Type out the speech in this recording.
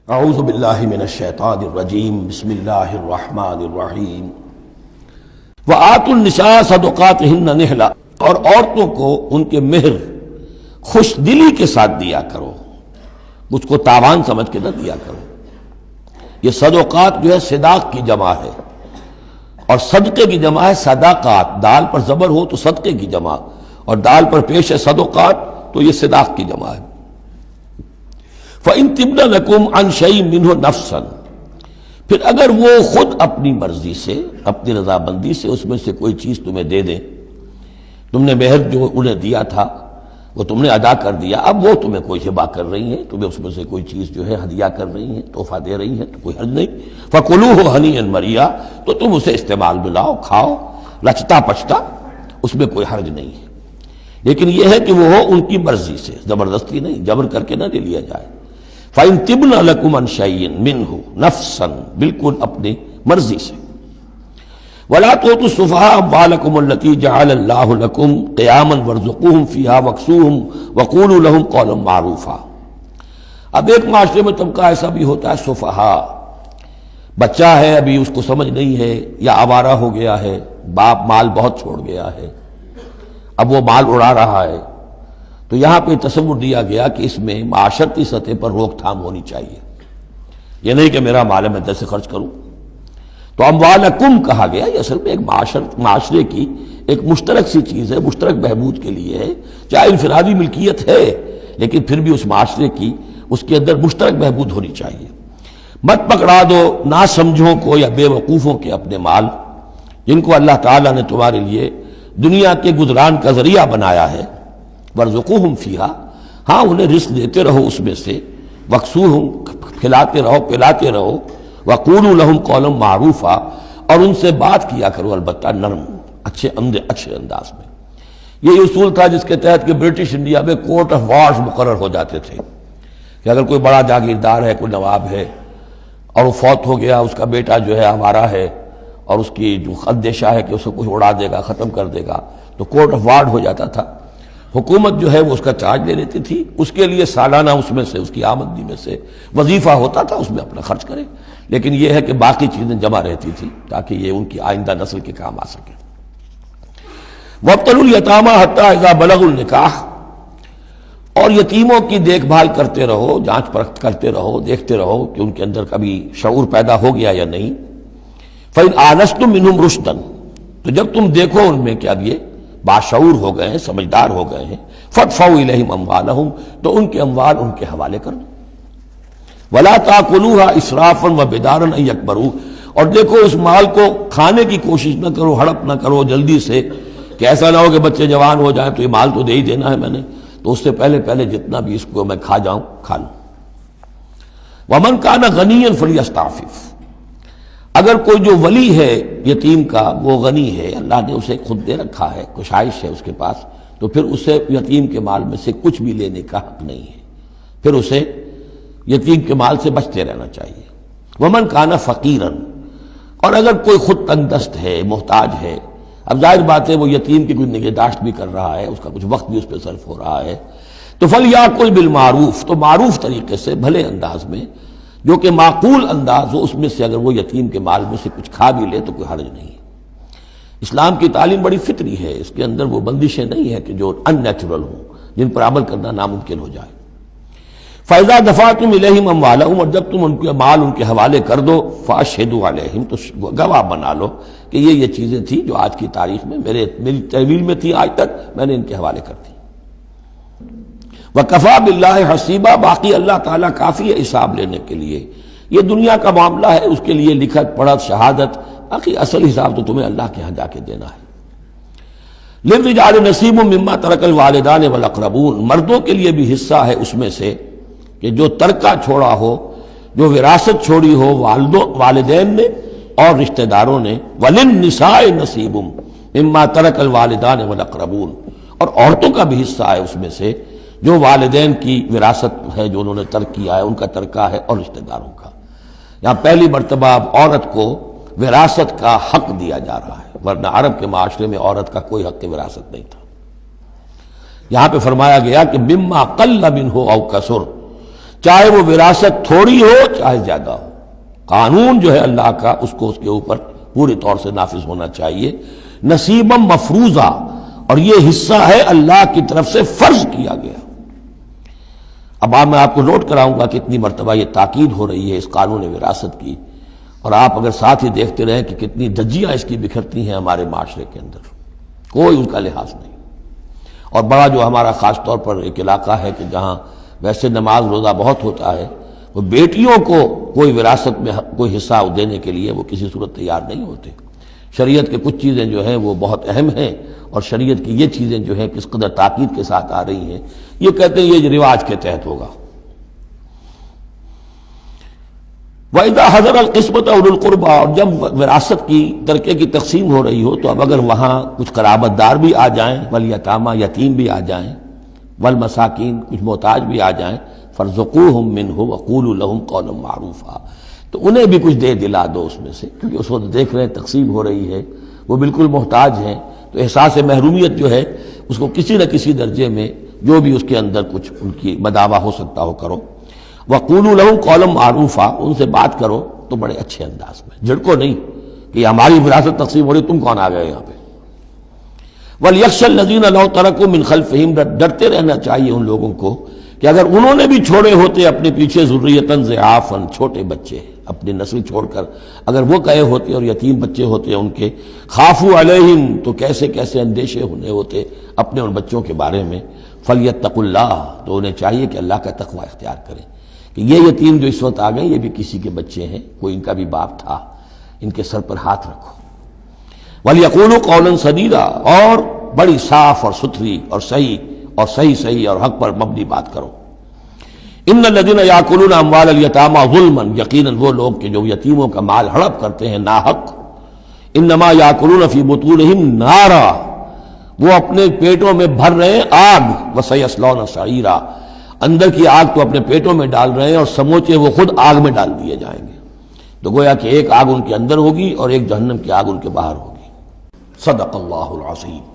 اعوذ باللہ من الشیطان الرجیم بسم اللہ الرحمن الرحیم وآتوا النساء صدقاتہن نحلا، اور عورتوں کو ان کے مہر خوش دلی کے ساتھ دیا کرو، مجھ کو تاوان سمجھ کے نہ دیا کرو۔ یہ صدقات جو ہے صداق کی جمع ہے، اور صدقے کی جمع ہے صداقات، دال پر زبر ہو تو صدقے کی جمع، اور دال پر پیش ہے صدقات تو یہ صداق کی جمع ہے۔ فَإِن تِبْنَ لَكُمْ عَنْ شَيْءٍ مِّنْهُ نَفْسًا، پھر اگر وہ خود اپنی مرضی سے، اپنی رضامندی سے اس میں سے کوئی چیز تمہیں دے دیں، تم نے مہر جو انہیں دیا تھا وہ تم نے ادا کر دیا، اب وہ تمہیں کوئی ہبہ کر رہی ہیں، تمہیں اس میں سے کوئی چیز جو ہے ہدیہ کر رہی ہیں، تحفہ دے رہی ہیں، تو کوئی حرج نہیں۔ فَكُلُوهُ هَنِيًّا مَرِيًّا، تو تم اسے استعمال میں لاؤ، کھاؤ لچتا پچتا، اس میں کوئی حرج نہیں ہے، لیکن یہ ہے کہ وہ ہو ان کی مرضی سے، زبردستی نہیں، جبر کر کے نہ لے لیا جائے۔ فَإِن تِبْنَ لَكُمْ عَنْ شَيْءٍ مِّنْهُ نَفْسًا، بالکل اپنی مرضی سے۔ وَلَا تُؤْتُوا السُّفَهَاءَ أَمْوَالَكُمُ الَّتِي جَعَلَ اللَّهُ لَكُمْ قِيَامًا وَارْزُقُوهُمْ فِيهَا وَاكْسُوهُمْ وَقُولُوا لَهُمْ قَوْلًا مَّعْرُوفًا۔ اب ایک معاشرے میں طبقہ ایسا بھی ہوتا ہے سفہاء، بچہ ہے ابھی اس کو سمجھ نہیں ہے، یا آوارہ ہو گیا ہے، باپ مال بہت چھوڑ گیا ہے، اب وہ مال اڑا رہا ہے، تو یہاں پہ تصور دیا گیا کہ اس میں معاشرتی سطح پر روک تھام ہونی چاہیے، یہ نہیں کہ میرا مال ہے میں جیسے خرچ کروں۔ تو اموالکم کہا گیا، یہ اصل میں ایک معاشرے کی ایک مشترک سی چیز ہے، مشترک بہبود کے لیے ہے، چاہے انفرادی ملکیت ہے لیکن پھر بھی اس معاشرے کی اس کے اندر مشترک بہبود ہونی چاہیے۔ مت پکڑا دو ناسمجھوں کو یا بے وقوفوں کے اپنے مال، جن کو اللہ تعالیٰ نے تمہارے لیے دنیا کے گزران کا ذریعہ بنایا ہے۔ وَارْزُقُوهُمْ فِيهَا، ہاں انہیں رزق دیتے رہو اس میں سے، وَاكْسُوهُمْ کھلاتے رہو پلاتے رہو، وَقُولُوا لَهُمْ قَوْلًا مَّعْرُوفًا، اور ان سے بات کیا کرو البتہ نرم اچھے انداز میں۔ یہ اصول تھا جس کے تحت کہ برٹش انڈیا میں کورٹ آف وارز مقرر ہو جاتے تھے، کہ اگر کوئی بڑا جاگیردار ہے، کوئی نواب ہے، اور وہ فوت ہو گیا، اس کا بیٹا جو ہے آوارہ ہے، اور اس کی جو اندیشہ ہے کہ اسے کچھ اڑا دے گا، ختم کر دے گا، تو کورٹ آف وارز ہو جاتا تھا، حکومت جو ہے وہ اس کا چارج لے لیتی تھی، اس کے لیے سالانہ اس میں سے، اس کی آمدنی میں سے وظیفہ ہوتا تھا، اس میں اپنا خرچ کرے، لیکن یہ ہے کہ باقی چیزیں جمع رہتی تھی تاکہ یہ ان کی آئندہ نسل کے کام آ سکے۔ وَابْتَلُوا الْيَتَامَىٰ حَتَّىٰ إِذَا بَلَغُوا النِّكَاحَ، اور یتیموں کی دیکھ بھال کرتے رہو، جانچ پرکھ کرتے رہو، دیکھتے رہو کہ ان کے اندر کبھی شعور پیدا ہو گیا یا نہیں۔ فَإِنْ آنَسْتُم مِّنْهُمْ رُشْدًا، تو جب تم دیکھو ان میں کہ اب یہ باشعور ہو گئے ہیں، سمجھدار ہو گئے ہیں، فَادْفَعُوا إِلَيْهِمْ أَمْوَالَهُمْ، تو ان کے اموال ان کے حوالے کر دو۔ وَلَا تَأْكُلُوهَا إِسْرَافًا وَبِدَارًا أَن يَكْبَرُوا، اور دیکھو اس مال کو کھانے کی کوشش نہ کرو، ہڑپ نہ کرو جلدی سے، کہ ایسا نہ ہو کہ بچے جوان ہو جائیں تو یہ مال تو دے ہی دینا ہے میں نے، تو اس سے پہلے جتنا بھی اس کو میں کھا جاؤں کھا لوں۔ وَمَنْ كَانَ غَنِيًّا فَلْيَسْتَعْفِفْ، اگر کوئی جو ولی ہے یتیم کا وہ غنی ہے، اللہ نے اسے خود دے رکھا ہے، کشائش ہے اس کے پاس، تو پھر اسے یتیم کے مال میں سے کچھ بھی لینے کا حق نہیں ہے، پھر اسے یتیم کے مال سے بچتے رہنا چاہیے۔ وَمَنْ كَانَ فَقِيرًا، اور اگر کوئی خود تنگ دست ہے، محتاج ہے، اب ظاہر بات ہے وہ یتیم کی کوئی نگہداشت بھی کر رہا ہے، اس کا کچھ وقت بھی اس پہ صرف ہو رہا ہے، تو فَلْيَأْكُلْ بِالْمَعْرُوفِ، تو معروف طریقے سے، بھلے انداز میں، جو کہ معقول انداز ہو، اس میں سے اگر وہ یتیم کے مال میں سے کچھ کھا بھی لے تو کوئی حرج نہیں ہے۔ اسلام کی تعلیم بڑی فطری ہے، اس کے اندر وہ بندشیں نہیں ہیں کہ جو ان نیچرل ہوں، جن پر عمل کرنا ناممکن ہو جائے۔ فَإِذَا دَفَعْتُمْ إِلَيْهِمْ أَمْوَالَهُمْ، اور جب تم ان کے مال ان کے حوالے کر دو، فَأَشْهِدُوا عَلَيْهِمْ، تو گواہ بنا لو کہ یہ چیزیں تھیں جو آج کی تاریخ میں میری تحویل میں تھی، آج تک میں نے ان کے حوالے کر دی۔ وَكَفَىٰ بِاللَّهِ حَسِيبًا، باقی اللہ تعالیٰ کافی ہے حساب لینے کے لیے، یہ دنیا کا معاملہ ہے، اس کے لیے لکھت پڑھت شہادت، باقی اصل حساب تو تمہیں اللہ کے ہاں جا کے دینا ہے۔ لِلرِّجَالِ نَصِيبٌ مِّمَّا تَرَكَ الْوَالِدَانِ وَالْأَقْرَبُونَ، مردوں کے لیے بھی حصہ ہے اس میں سے کہ جو ترکہ چھوڑا ہو، جو وراثت چھوڑی ہو والدین نے اور رشتہ داروں نے۔ وَلِلنِّسَاءِ نَصِيبٌ مِّمَّا تَرَكَ الْوَالِدَانِ وَالْأَقْرَبُونَ، اور عورتوں کا بھی حصہ ہے اس میں سے جو والدین کی وراثت ہے، جو انہوں نے ترک کیا ہے، ان کا ترکہ ہے، اور رشتہ داروں کا۔ یہاں پہلی مرتبہ اب عورت کو وراثت کا حق دیا جا رہا ہے، ورنہ عرب کے معاشرے میں عورت کا کوئی حق وراثت نہیں تھا۔ یہاں پہ فرمایا گیا کہ مما قل منہ او کثر، چاہے وہ وراثت تھوڑی ہو چاہے زیادہ ہو، قانون جو ہے اللہ کا اس کو اس کے اوپر پورے طور سے نافذ ہونا چاہیے، نصیبا مفروضہ، اور یہ حصہ ہے اللہ کی طرف سے فرض کیا گیا۔ اب میں آپ کو نوٹ کراؤں گا کہ کتنی مرتبہ یہ تاکید ہو رہی ہے اس قانون وراثت کی، اور آپ اگر ساتھ ہی دیکھتے رہیں کہ کتنی دھجیاں اس کی بکھرتی ہیں ہمارے معاشرے کے اندر، کوئی ان کا لحاظ نہیں۔ اور بڑا جو ہمارا خاص طور پر ایک علاقہ ہے کہ جہاں ویسے نماز روزہ بہت ہوتا ہے، وہ بیٹیوں کو کوئی وراثت میں کوئی حصہ دینے کے لیے وہ کسی صورت تیار نہیں ہوتے۔ شریعت کے کچھ چیزیں جو ہیں وہ بہت اہم ہیں، اور شریعت کی یہ چیزیں جو ہیں کس قدر تاکید کے ساتھ آ رہی ہیں، یہ کہتے ہیں یہ رواج کے تحت ہوگا۔ وَإِذَا حَضَرَ الْقِسْمَةَ أُولُو الْقُرْبَى، اور جب وراثت کی ترکے کی تقسیم ہو رہی ہو تو اب اگر وہاں کچھ قرابت دار بھی آ جائیں، والیتامى یتیم بھی آ جائیں، والمساکین کچھ محتاج بھی آ جائیں، فارزقوہم منہ وقولوا لہم قولا معروفا، تو انہیں بھی کچھ دے دلا دو اس میں سے، کیونکہ اس وقت دیکھ رہے ہیں تقسیم ہو رہی ہے، وہ بالکل محتاج ہیں، تو احساس محرومیت جو ہے اس کو کسی نہ کسی درجے میں جو بھی اس کے اندر کچھ ان کی مداوع ہو سکتا ہو کرو۔ وَقُولُوا لَهُمْ قَوْلًا مَعْرُوفًا، ان سے بات کرو تو بڑے اچھے انداز میں، جھڑکو نہیں کہ ہماری وراثت تقسیم ہو رہی تم کون آ گئے یہاں پہ۔ وَلْيَخْشَ الَّذِينَ لَوْ تَرَكُوا مِنْ خَلْفِهِمْ، ڈرتے رہنا چاہیے ان لوگوں کو کہ اگر انہوں نے بھی چھوڑے ہوتے اپنے پیچھے ذُرِّيَّةً ضِعَافًا، چھوٹے بچے، اپنی نسل چھوڑ کر اگر وہ گئے ہوتے اور یتیم بچے ہوتے ان کے، خافوا علیہم، تو کیسے کیسے اندیشے ہونے ہوتے اپنے ان بچوں کے بارے میں، فلیتقوا اللہ، تو انہیں چاہیے کہ اللہ کا تقوی اختیار کریں کہ یہ یتیم جو اس وقت آ گئے یہ بھی کسی کے بچے ہیں، کوئی ان کا بھی باپ تھا، ان کے سر پر ہاتھ رکھو۔ وَلْيَقُولُوا قَوْلًا سَدِيدًا، اور بڑی صاف اور ستھری اور صحیح اور حق پر مبنی بات کرو۔ ان الذین یاکلون اموال الیتامی ظلما، یقیناً وہ لوگ کہ جو یتیموں کا مال ہڑپ کرتے ہیں ناحق، انما یاکلون فی بطونہم نارا، وہ اپنے پیٹوں میں بھر رہے ہیں آگ، وسیصلون سعیرا، اندر کی آگ تو اپنے پیٹوں میں ڈال رہے ہیں اور سموچے وہ خود آگ میں ڈال دیے جائیں گے۔ تو گویا کہ ایک آگ ان کے اندر ہوگی اور ایک جہنم کی آگ ان کے باہر ہوگی۔ صدق اللہ العظیم۔